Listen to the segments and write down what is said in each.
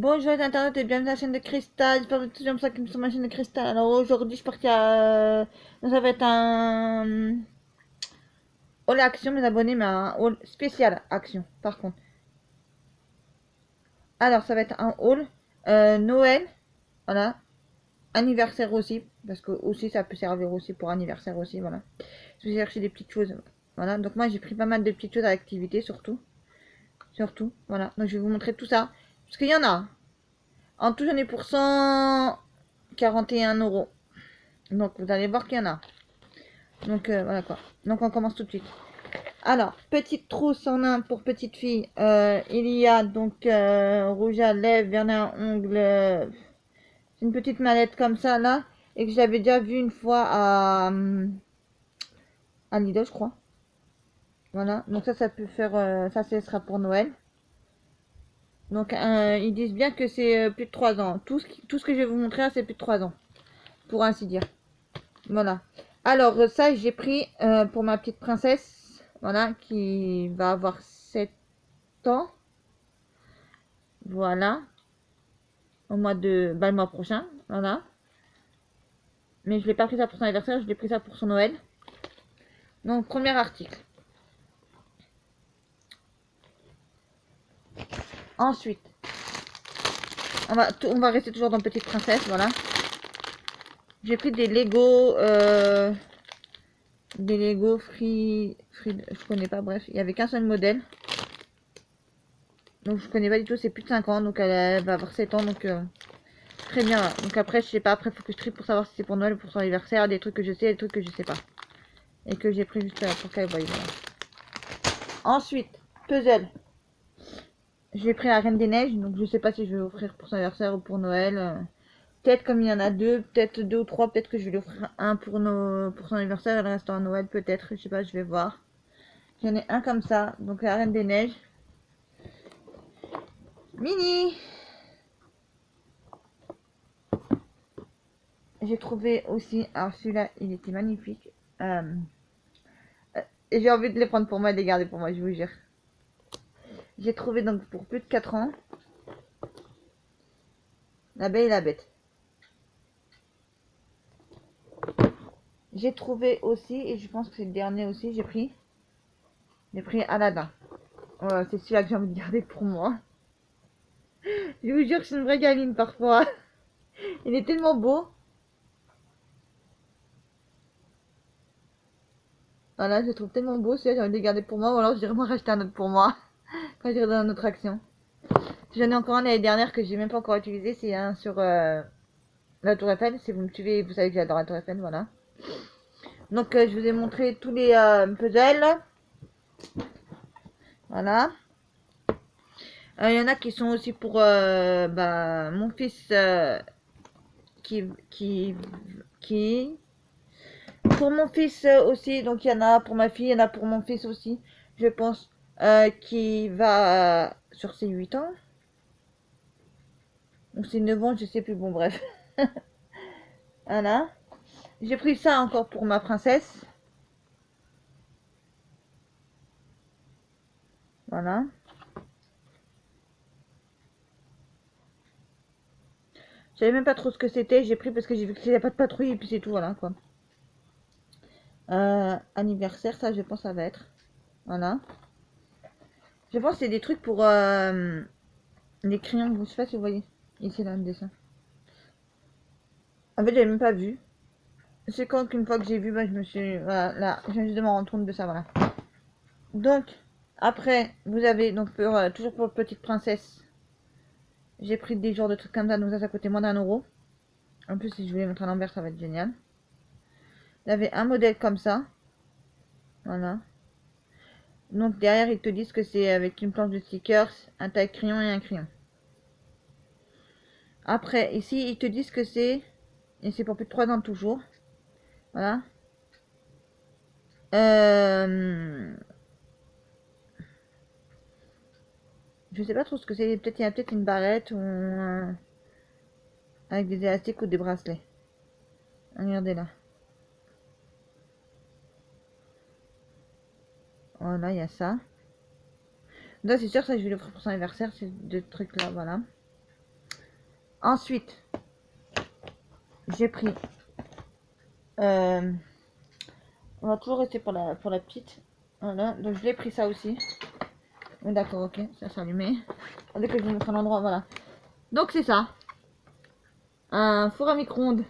Bonjour Internet et bienvenue à la chaîne de Cristal. J'espère que vous êtes toujours ça qui me sur ma chaîne de Cristal. Alors aujourd'hui, je suis partie à. Ça va être un haul action, mes abonnés, mais un haul spécial action par contre. Alors ça va être un haul Noël, voilà, anniversaire aussi, parce que aussi ça peut servir aussi pour anniversaire aussi, voilà. Je vais chercher des petites choses, voilà. Donc moi j'ai pris pas mal de petites choses à l'activité surtout, voilà. Donc je vais vous montrer tout ça, parce qu'il y en a. En tout j'en ai pour 141 €. Donc vous allez voir qu'il y en a. Donc voilà quoi. Donc on commence tout de suite. Alors, petite trousse en un pour petite fille. Il y a donc rouge à lèvres, vernis à ongles. C'est une petite mallette comme ça là. Et que j'avais déjà vu une fois à Lidl, je crois. Voilà. Donc ça peut faire. Ça, ce sera pour Noël. Donc ils disent bien que c'est plus de 3 ans. Tout ce que je vais vous montrer là, c'est plus de 3 ans. Pour ainsi dire. Voilà. Alors ça, j'ai pris pour ma petite princesse, voilà, qui va avoir 7 ans, voilà, le mois prochain, voilà. Mais je l'ai pas pris ça pour son anniversaire, je l'ai pris ça pour son Noël. Donc premier article. Ensuite, on va rester toujours dans petite princesse, voilà. J'ai pris des Lego Free, je connais pas, bref, il y avait qu'un seul modèle. Donc je connais pas du tout, c'est plus de 5 ans, donc elle va avoir 7 ans, donc très bien. Voilà. Donc après, je sais pas, après faut que je trie pour savoir si c'est pour Noël ou pour son anniversaire, des trucs que je sais, des trucs que je sais pas. Et que j'ai pris juste pour qu'elle voie. Voilà. Ensuite, puzzle. J'ai pris la Reine des Neiges, donc je sais pas si je vais offrir pour son anniversaire ou pour Noël. Peut-être comme il y en a deux, peut-être deux ou trois, peut-être que je vais lui offrir un pour son anniversaire et le reste à Noël, peut-être, je sais pas, je vais voir. J'en ai un comme ça, donc la Reine des Neiges. Mini. J'ai trouvé aussi, alors celui-là, il était magnifique. Et j'ai envie de les prendre pour moi et de les garder pour moi, je vous jure. J'ai trouvé donc pour plus de 4 ans, La Belle et la Bête. J'ai trouvé aussi, et je pense que c'est le dernier aussi, j'ai pris Aladdin. Voilà, c'est celui-là que j'ai envie de garder pour moi. Je vous jure que je suis une vraie gamine parfois. Il est tellement beau. Voilà, je le trouve tellement beau, celui-là j'ai envie de le garder pour moi, ou alors je dirais moi racheter un autre pour moi. Quand j'irai dans une autre action. J'en ai encore un l'année dernière que j'ai même pas encore utilisé, c'est un sur la Tour Eiffel. Si vous me suivez, vous savez que j'adore la Tour Eiffel, voilà. Donc je vous ai montré tous les puzzles. Voilà. Il y en a qui sont aussi pour mon fils qui, qui, qui. Pour mon fils aussi, donc il y en a pour ma fille, il y en a pour mon fils aussi, je pense, qui va sur ses 8 ans. Ou c'est 9 ans, je sais plus, bon bref. Voilà. J'ai pris ça encore pour ma princesse. Voilà. Je savais même pas trop ce que c'était, j'ai pris parce que j'ai vu qu'il n'y a pas de patrouille et puis c'est tout, voilà quoi. Anniversaire, ça je pense ça va être. Voilà. Je pense que c'est des trucs pour les crayons, je sais pas si vous voyez. Ici là le dessin. En fait j'avais même pas vu. C'est quand qu'une fois que j'ai vu, bah, je me suis... Voilà, là, je viens juste de me rendre compte de ça, voilà. Donc, après, vous avez, donc, toujours pour Petite Princesse, j'ai pris des genres de trucs comme ça, donc ça coûtait moins d'1 €. En plus, si je voulais montrer à l'envers, ça va être génial. Il y avait un modèle comme ça, voilà. Donc, derrière, ils te disent que c'est avec une planche de stickers, un taille-crayon et un crayon. Après, ici, ils te disent que c'est... Et c'est pour plus de 3 ans toujours. Voilà. Je sais pas trop ce que c'est. Peut-être il y a peut-être une barrette ou avec des élastiques ou des bracelets. Regardez là. Voilà, il y a ça. Là, c'est sûr, ça, je vais l'offrir pour son anniversaire, ces deux trucs-là, voilà. Ensuite, j'ai pris... on va toujours rester pour la petite. Voilà, donc je l'ai pris ça aussi. D'accord, ok, ça s'est allumé. Dès que je vous montre l'endroit, voilà. Donc c'est ça. Un four à micro-ondes.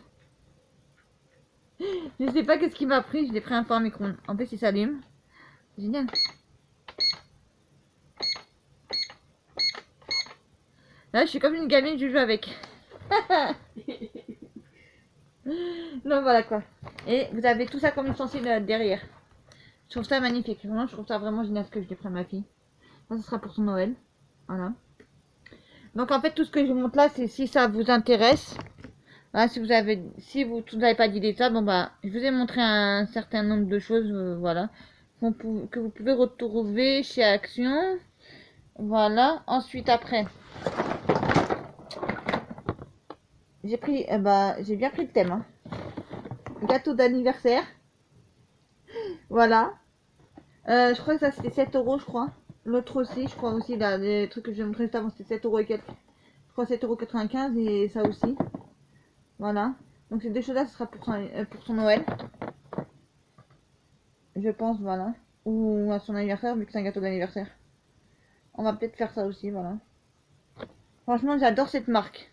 Je sais pas qu'est-ce qui m'a pris, je l'ai pris un four à micro-ondes. En plus, il s'allume. Génial. Là, je suis comme une gamine, je joue avec. Donc voilà quoi. Et vous avez tout ça comme ustensile derrière. Je trouve ça magnifique. Vraiment, je trouve ça vraiment génial ce que je l'ai pris à ma fille. Ça, ce sera pour son Noël. Voilà. Donc en fait, tout ce que je vous montre là, c'est si ça vous intéresse. Voilà, si vous n'avez pas d'idée de ça, bon bah, je vous ai montré un certain nombre de choses, voilà, que vous pouvez retrouver chez Action. Voilà. Ensuite, après, j'ai pris, j'ai bien pris le thème, hein. Gâteau d'anniversaire. Voilà. Je crois que ça c'était 7 euros, je crois. L'autre aussi, je crois aussi, là, les trucs que je vais montrer juste avant, c'était 7 euros et quelques. Je crois 7,95 € et ça aussi. Voilà. Donc ces deux choses-là, ce sera pour son Noël. Je pense, voilà. Ou à son anniversaire, vu que c'est un gâteau d'anniversaire. On va peut-être faire ça aussi, voilà. Franchement, j'adore cette marque.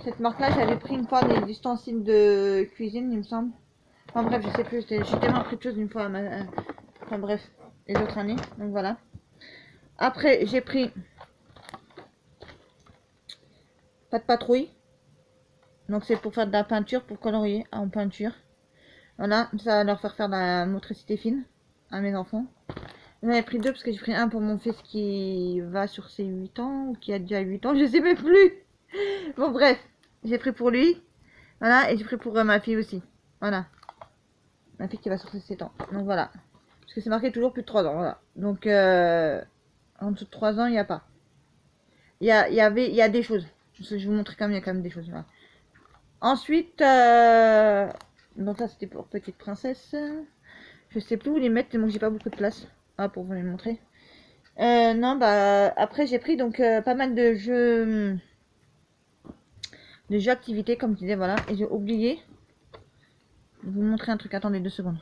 Cette marque-là, j'avais pris une fois des ustensiles de cuisine, il me semble. Enfin bref, je sais plus, j'ai tellement pris de choses une fois. Enfin bref, les autres années. Donc voilà. Après, j'ai pris pas de patrouille. Donc c'est pour faire de la peinture, pour colorier en peinture. Voilà, ça va leur faire de la motricité fine à mes enfants. J'en ai pris deux parce que j'ai pris un pour mon fils qui va sur ses 8 ans ou qui a déjà 8 ans, je sais même plus. Bon bref, j'ai pris pour lui. Voilà, et j'ai pris pour ma fille aussi. Voilà. Ma fille qui va sur ses 7 ans. Donc voilà. Parce que c'est marqué toujours plus de 3 ans, voilà. Donc en dessous de 3 ans, il n'y a pas. Il y a des choses. Je vais vous montrer quand même, il y a quand même des choses. Voilà. Ensuite, donc ça c'était pour Petite Princesse. Je sais plus où les mettre, tellement que j'ai pas beaucoup de place. Ah, pour vous les montrer. Non, bah après j'ai pris donc pas mal de jeux activités comme je disais, voilà. Et j'ai oublié de vous montrer un truc. Attendez 2 secondes.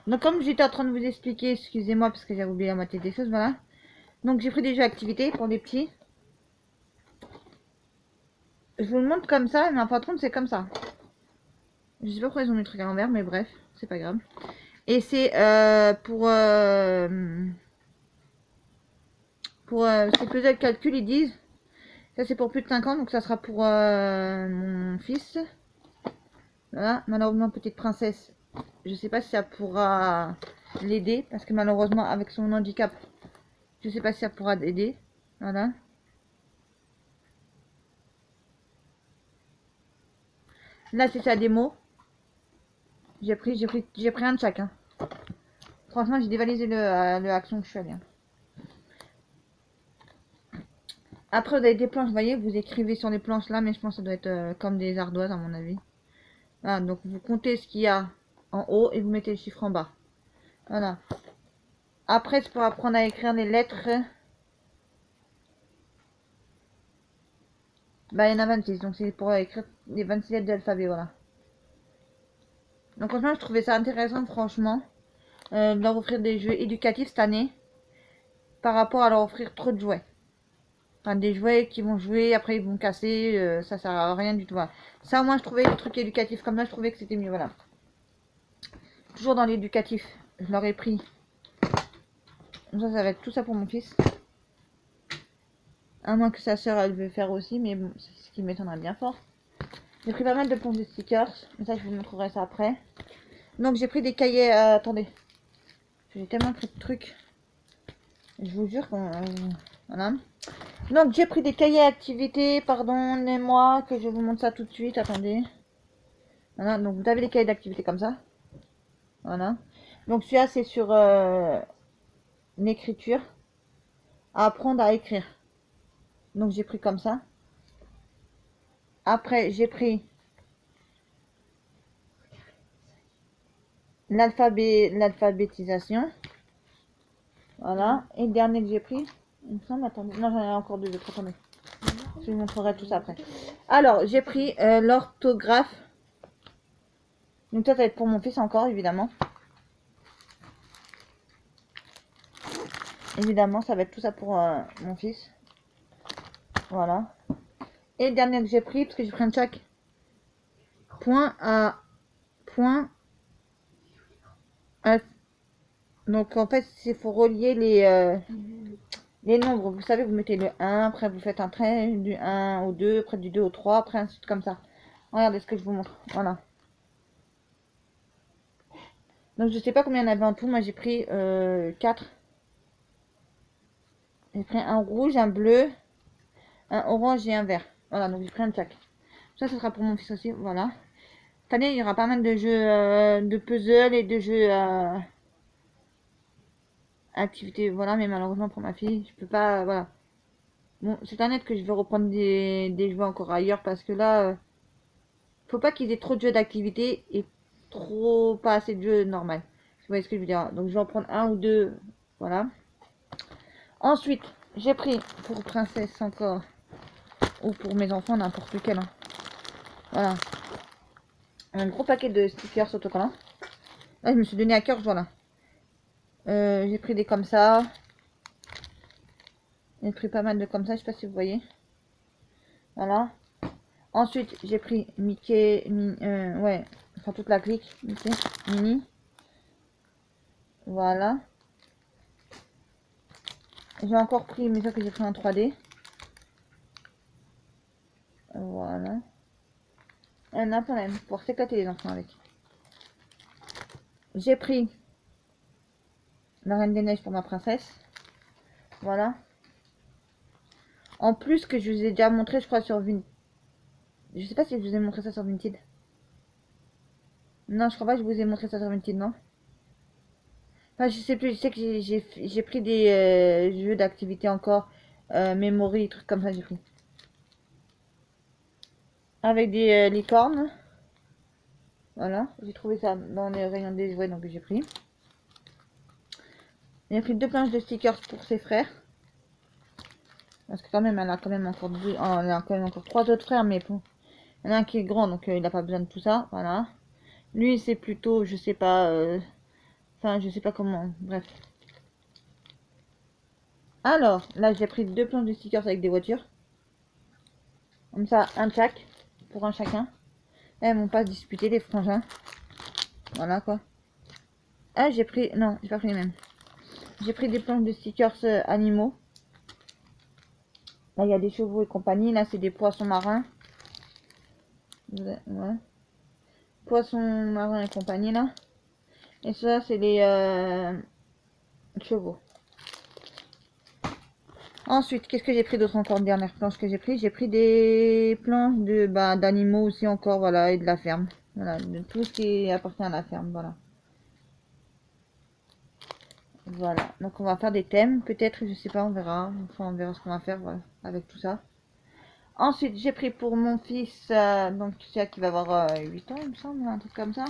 Donc comme j'étais en train de vous expliquer, excusez-moi parce que j'avais oublié la moitié des choses, voilà. Donc j'ai pris des jeux activités pour les petits. Je vous le montre comme ça, mais par contre c'est comme ça. Je sais pas pourquoi ils ont mis le truc à l'envers, mais bref, c'est pas grave. Et c'est c'est puzzle de calcul, ils disent. Ça c'est pour plus de 5 ans, donc ça sera pour mon fils. Voilà, malheureusement Petite Princesse, je sais pas si ça pourra l'aider, parce que malheureusement avec son handicap, je sais pas si ça pourra l'aider. Voilà. Là c'est sa démo. J'ai pris un de chacun. Franchement j'ai dévalisé le Action que je suis allée. Après vous avez des planches, vous voyez, vous écrivez sur les planches là, mais je pense que ça doit être comme des ardoises à mon avis. Voilà, donc vous comptez ce qu'il y a en haut et vous mettez les chiffres en bas. Voilà. Après c'est pour apprendre à écrire les lettres. Bah, il y en a 26, donc c'est pour écrire les 26 lettres de l'alphabet, voilà. Donc franchement, je trouvais ça intéressant, franchement, de leur offrir des jeux éducatifs cette année, par rapport à leur offrir trop de jouets. Enfin, des jouets qui vont jouer, après ils vont casser, ça sert à rien du tout. Voilà. Ça, au moins, je trouvais les trucs éducatifs comme là, je trouvais que c'était mieux, voilà. Toujours dans l'éducatif, je leur ai pris. Ça va être tout ça pour mon fils. À moins que sa soeur, elle veut faire aussi, mais bon, c'est ce qui m'étonnerait bien fort. J'ai pris pas mal de planches de stickers, mais ça, je vous montrerai ça après. Donc j'ai pris des cahiers, attendez. J'ai tellement pris de trucs. Je vous jure qu'on... voilà. Donc j'ai pris des cahiers activités, pardonnez-moi que je vous montre ça tout de suite, attendez. Voilà, donc vous avez des cahiers d'activités comme ça. Voilà. Donc celui-là c'est sur l'écriture. Apprendre à écrire. Donc j'ai pris comme ça. Après j'ai pris l'alphabétisation. Voilà. Et le dernier que j'ai pris, Il me semble, attendez. Non, j'en ai encore deux autres, attendez. Je vous montrerai tout ça après. Alors, j'ai pris l'orthographe. Donc, ça va être pour mon fils encore, évidemment. Évidemment, ça va être tout ça pour mon fils. Voilà. Et le dernier que j'ai pris, parce que j'ai pris un chaque point à point. Donc, en fait, il faut relier les nombres. Vous savez, vous mettez le 1, après vous faites un trait du 1 au 2, après du 2 au 3, après ainsi de suite comme ça. Regardez ce que je vous montre. Voilà. Donc, je sais pas combien il y en avait en tout. Moi, j'ai pris 4. J'ai pris un rouge, un bleu, un orange et un vert. Voilà, donc j'ai pris un de chaque. Ça, ce sera pour mon fils aussi. Voilà. Cette année, il y aura pas mal de jeux de puzzle et de jeux activités. Voilà, mais malheureusement pour ma fille, je peux pas. Voilà. Bon, c'est un net que je vais reprendre des jeux encore ailleurs parce que là, faut pas qu'ils aient trop de jeux d'activités et trop pas assez de jeux normal. Vous voyez ce que je veux dire? Donc, je vais en prendre un ou deux. Voilà. Ensuite, j'ai pris pour princesse encore ou pour mes enfants, n'importe lequel. Hein. Voilà. Un gros paquet de stickers autocollants. Là, je me suis donné à cœur, voilà. J'ai pris des comme ça. J'ai pris pas mal de comme ça, je sais pas si vous voyez. Voilà. Ensuite, j'ai pris Mickey, ouais, enfin toute la clique, Mickey, Mini. Voilà. J'ai encore pris, mais ça que j'ai pris en 3D. Voilà. Un a quand même, pour s'éclater les enfants avec. J'ai pris la Reine des Neiges pour ma princesse. Voilà. En plus que je vous ai déjà montré, je crois, sur Vinted. Je sais pas si je vous ai montré ça sur Vinted. Non, je crois pas que je vous ai montré ça sur Vinted, non. Enfin, je sais plus, je sais que j'ai pris des jeux d'activité encore. Memory, trucs comme ça, j'ai pris. Avec des licornes. Voilà, j'ai trouvé ça dans les rayons des jouets, donc j'ai pris. J'ai pris 2 planches de stickers pour ses frères. Parce que quand même, elle a quand même encore deux, oh, elle a quand même encore 3 autres frères, mais bon. Il y en a un qui est grand, donc il n'a pas besoin de tout ça, voilà. Lui, c'est plutôt, je sais pas, enfin, je sais pas comment, bref. Alors, là, j'ai pris 2 planches de stickers avec des voitures. Comme ça, un chaque, pour un chacun. Elles vont pas se disputer, les frangins. Voilà, quoi. Ah, j'ai pris, non, j'ai pas pris les mêmes. J'ai pris des planches de stickers animaux. Là, il y a des chevaux et compagnie. Là, c'est des poissons marins. Ouais. Poissons marins et compagnie, là. Et ça, c'est les chevaux. Ensuite, qu'est-ce que j'ai pris d'autre encore? Dernière planche que j'ai pris. J'ai pris des planches de d'animaux aussi encore, voilà, et de la ferme. Voilà, de tout ce qui appartient à la ferme, voilà. Voilà, donc on va faire des thèmes, peut-être, je sais pas, on verra. Enfin, on verra ce qu'on va faire, voilà, avec tout ça. Ensuite, j'ai pris pour mon fils, donc tu sais, qui va avoir 8 ans, il me semble, un truc comme ça.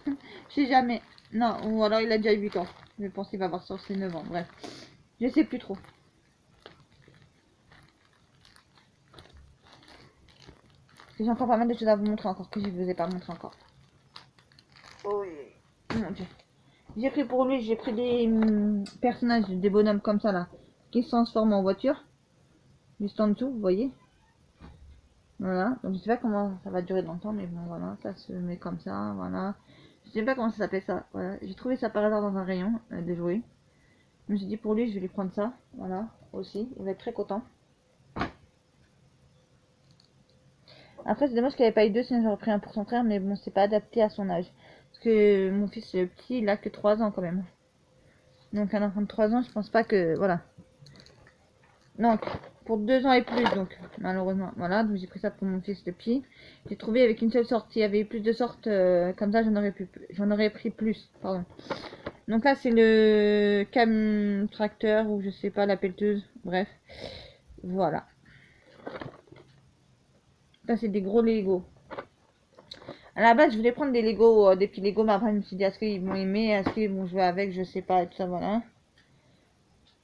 Je sais jamais. Non, ou alors il a déjà 8 ans. Je pense qu'il va avoir sur ses 9 ans, bref. Je sais plus trop. J'ai encore pas mal de choses à vous montrer encore que je ne vous ai pas montré encore. Oh oui. Mon dieu. J'ai pris pour lui, j'ai pris des personnages, des bonhommes comme ça là, qui se transforment en voiture. Juste en dessous, vous voyez. Voilà, donc je sais pas comment ça va durer longtemps, mais bon voilà, ça se met comme ça, voilà. Je sais pas comment ça s'appelle ça, voilà. J'ai trouvé ça par hasard dans un rayon de jouets. Je me suis dit pour lui, je vais lui prendre ça, voilà, aussi. Il va être très content. Après, c'est dommage qu'il n'y avait pas eu deux, sinon j'aurais pris un pour son frère, mais bon, c'est pas adapté à son âge. Parce que mon fils petit, il a que 3 ans quand même. Donc un enfant de 3 ans, je pense pas que... Voilà. Donc, pour 2 ans et plus, donc, malheureusement. Voilà, donc j'ai pris ça pour mon fils le petit. J'ai trouvé avec une seule sorte. S'il y avait eu plus de sortes, comme ça, j'en aurais pris plus. Pardon. Donc là, c'est le cam tracteur, ou je sais pas, la pelleteuse. Bref. Voilà. Là, c'est des gros Lego. À la base, je voulais prendre des Lego, des petits Lego, mais après, je me suis dit, est-ce qu'ils vont aimer, est-ce qu'ils vont jouer avec, je sais pas, et tout ça, voilà.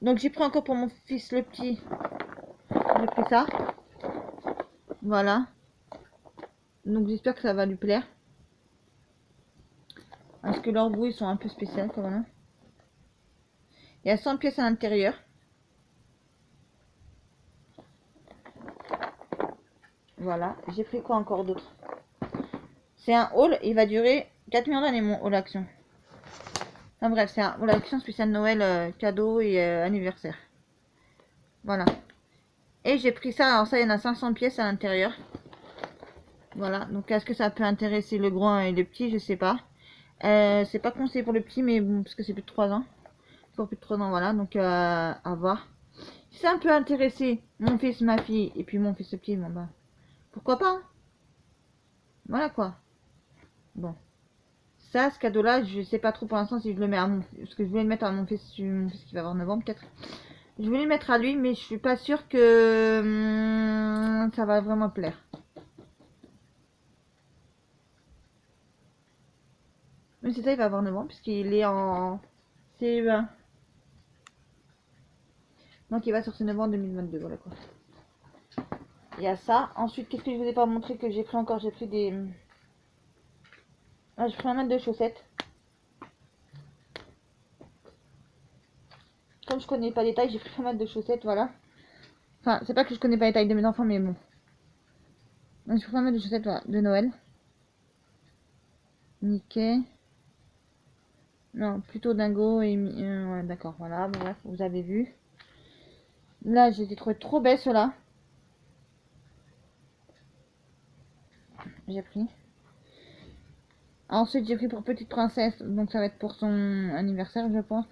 Donc j'ai pris encore pour mon fils le petit. J'ai pris ça. Voilà. Donc j'espère que ça va lui plaire. Parce que leurs bouts ils sont un peu spéciaux quand même. Il y a 100 pièces à l'intérieur. Voilà. J'ai pris quoi encore d'autre? C'est un haul. Il va durer 4 millions d'années mon haul action. Enfin bref, c'est un haul action spécial Noël, cadeau et anniversaire. Voilà. Et j'ai pris ça. Alors ça, il y en a 500 pièces à l'intérieur. Voilà. Donc est-ce que ça peut intéresser le grand et le petit? Je sais pas. C'est pas conseillé pour le petit, mais bon, parce que c'est plus de 3 ans. Pour plus de 3 ans, voilà. Donc à voir. Si ça peut intéresser mon fils, ma fille, et puis mon fils le petit, bon bah, pourquoi pas, hein. Voilà quoi. Bon. Ça, ce cadeau-là, je sais pas trop pour l'instant si je le mets à mon... Parce que je voulais le mettre à mon fils qui va avoir 9 ans peut-être. Je voulais le mettre à lui, mais je suis pas sûre que ça va vraiment plaire. Mais c'est ça, il va avoir 9 ans, puisqu'il est en CE1. Donc il va sur ses 9 ans en 2022, voilà quoi. Il y a ça. Ensuite, qu'est-ce que je vous ai pas montré que j'ai pris encore? J'ai pris des... Ah, j'ai pris un mètre de chaussettes. Comme je connais pas les tailles, j'ai pris un mètre de chaussettes, voilà. Enfin, c'est pas que je connais pas les tailles de mes enfants, mais bon. Donc j'ai pris un mètre de chaussettes, voilà, de Noël. Mickey. Non, plutôt Dingo et... ouais, d'accord, voilà, bon, bref, vous avez vu. Là, j'ai trouvé trop belles, ceux-là. J'ai pris. Ensuite, j'ai pris pour Petite Princesse, donc ça va être pour son anniversaire, je pense.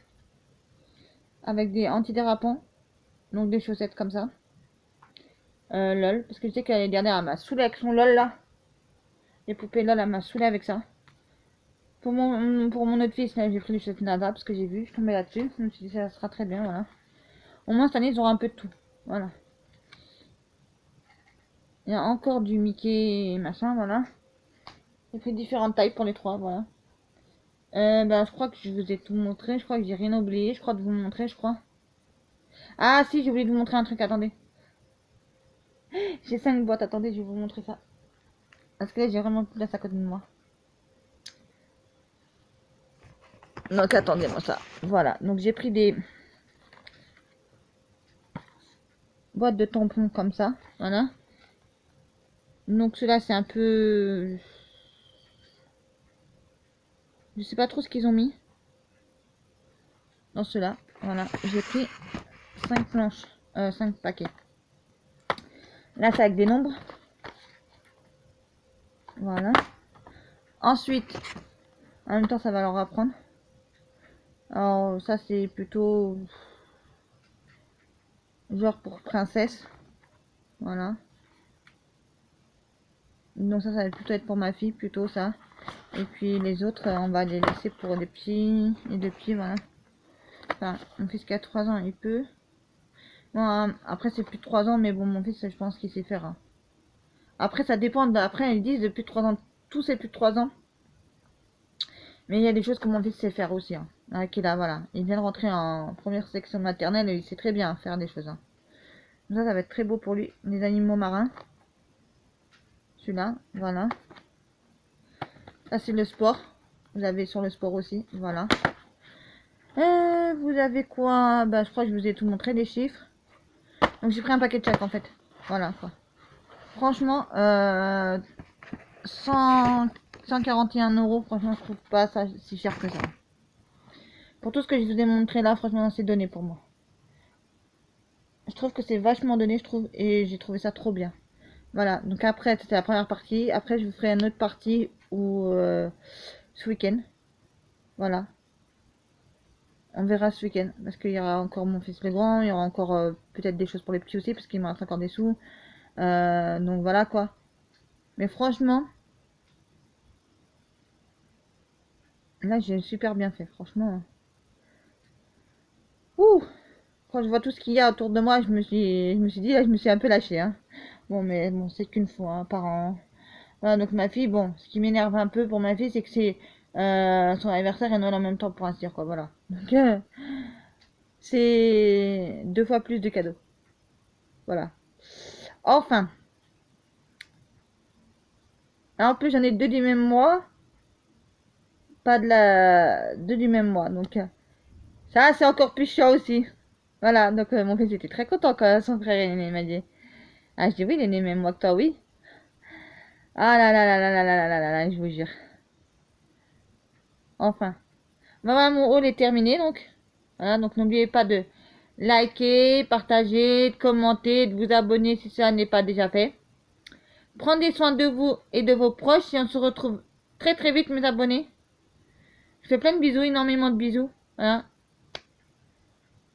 Avec des antidérapants, donc des chaussettes comme ça. LOL, parce que je sais qu'elle est dernière, elle m'a saoulé avec son LOL là. Les poupées LOL, elle m'a saoulé avec ça. Pour mon autre fils, j'ai pris des chaussettes Nada, parce que j'ai vu, je tombais là-dessus. Je me suis dit, ça sera très bien, voilà. Au moins, cette année, ils auront un peu de tout. Voilà. Il y a encore du Mickey et machin, voilà. J'ai pris différentes tailles pour les trois, voilà. Bah, je crois que je vous ai tout montré. Je crois que j'ai rien oublié. Je crois de vous montrer, je crois. Ah, si, j'ai oublié de vous montrer un truc. Attendez. J'ai 5 boîtes. Attendez, je vais vous montrer ça. Parce que là, j'ai vraiment plus de place à côté de moi. Donc, attendez-moi ça. Voilà. Donc, j'ai pris des boîtes de tampons comme ça. Voilà. Donc, ceux-là, c'est un peu... Je sais pas trop ce qu'ils ont mis. Dans ceux-là. Voilà. J'ai pris 5 planches. 5 paquets. Là, c'est avec des nombres. Voilà. Ensuite, en même temps, ça va leur apprendre. Alors, ça, c'est plutôt genre pour princesse. Voilà. Donc ça va plutôt être pour ma fille, plutôt ça. Et puis les autres, on va les laisser pour des petits et des petits, voilà. Enfin, mon fils qui a 3 ans, il peut. Bon, après, c'est plus de 3 ans, mais bon, mon fils, je pense qu'il sait faire, hein. Après, ça dépend. Après, ils disent depuis 3 ans. Tous c'est plus de 3 ans. Mais il y a des choses que mon fils sait faire aussi, hein. Qui là, voilà. Il vient de rentrer en première section maternelle et il sait très bien faire des choses, hein. Ça va être très beau pour lui. Les animaux marins. Celui-là, voilà. Ça, c'est le sport. Vous avez sur le sport aussi, voilà. Vous avez quoi? Bah, je crois que je vous ai tout montré, les chiffres. Donc, j'ai pris un paquet de chaque, en fait. Voilà, quoi. Franchement, 141 €, franchement, je trouve pas ça si cher que ça. Pour tout ce que je vous ai montré là, franchement, c'est donné pour moi. Je trouve que c'est vachement donné, je trouve, et j'ai trouvé ça trop bien. Voilà, donc après, c'était la première partie. Après, je vous ferai une autre partie où, ce week-end. Voilà. On verra ce week-end. Parce qu'il y aura encore mon fils le grand. Il y aura encore peut-être des choses pour les petits aussi. Parce qu'il me reste encore des sous. Donc voilà quoi. Mais franchement. Là j'ai super bien fait. Franchement. Ouh. Quand je vois tout ce qu'il y a autour de moi. Je me suis dit. Là, je me suis un peu lâchée. Hein. Bon mais bon c'est qu'une fois hein, par an. Voilà donc ma fille. Bon. Ce qui m'énerve un peu pour ma fille. C'est que c'est son anniversaire et Noël en même temps pour ainsi dire quoi. Voilà. Donc c'est 2 fois plus de cadeaux. Voilà. Enfin. En plus, j'en ai 2 du même mois. Pas de la... 2 du même mois. Donc, ça, c'est encore plus chiant aussi. Voilà. Donc, mon fils était très content quand son frère est né. Il m'a dit. Ah, je dis oui, il est né même mois que toi, oui. Ah là là là là là là là là là, je vous jure. Enfin. Voilà, mon haul est terminé, donc. Voilà, donc n'oubliez pas de liker, partager, de commenter, de vous abonner si ça n'est pas déjà fait. Prenez soin de vous et de vos proches et on se retrouve très très vite, mes abonnés. Je fais plein de bisous, énormément de bisous. Voilà.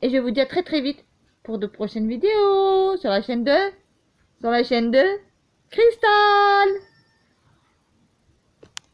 Et je vous dis à très très vite pour de prochaines vidéos sur la chaîne de Cristal.